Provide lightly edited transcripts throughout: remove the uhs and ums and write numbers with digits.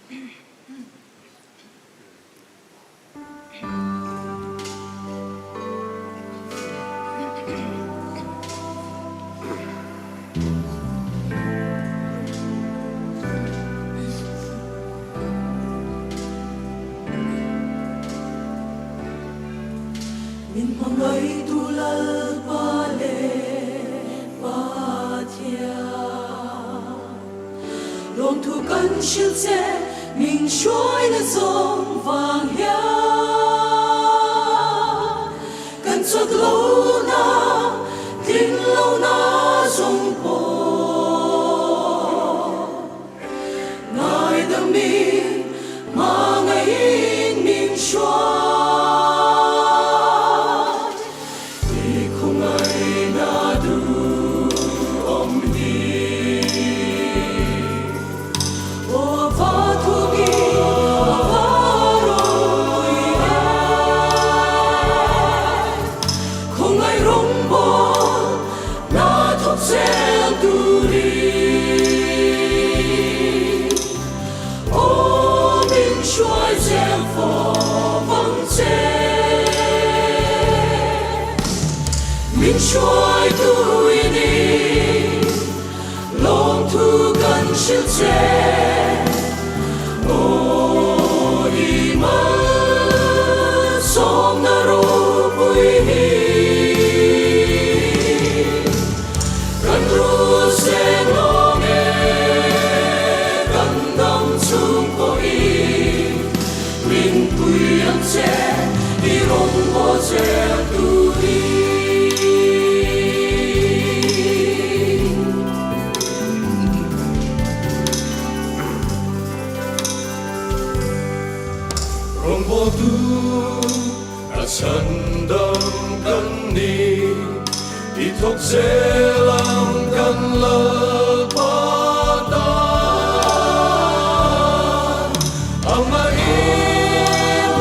Min pangai tulal pale patia Long thu kan shil che Min shuai na song vang hia Kan chot lo na Tin lo na song po Ngai da mi Ma ngai in min shuai Min shuai tu ini long thu kan shil che o i ma som na ro pui hi kan ru se long e kan dam chung po i min pui ang che i rong bo che tu i 모두 아찬담 간니 이톡 셀람 간라 바다 아마이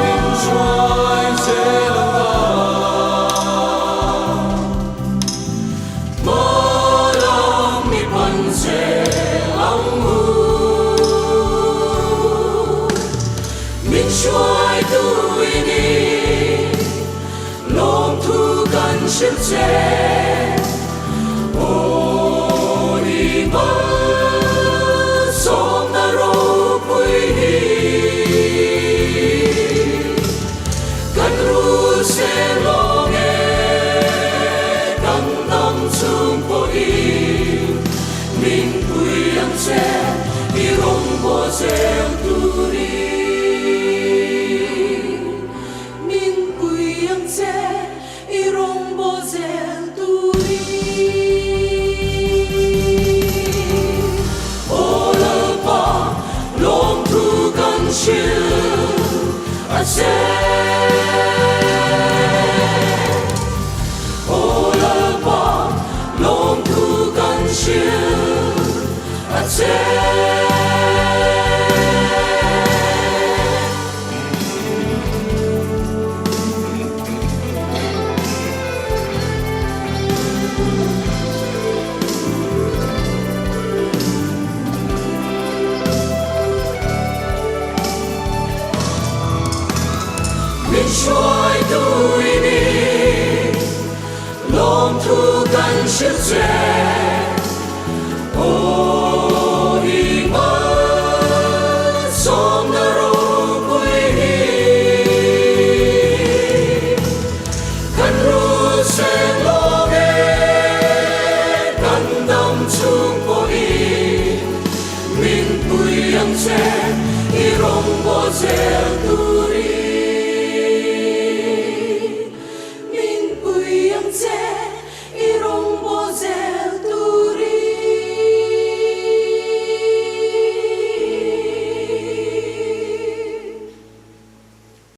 민주아이 셀람가 마랑 미판세 앙무 민주아이 tu ini long thu kan shil che o i ma som na ro pui hi kan ru se long e kan nam chung po i min pui ang che i rong bo che tu ri I say, oh la ba, long tu gan shil. I say, min shuai tu ini long thu kan shil che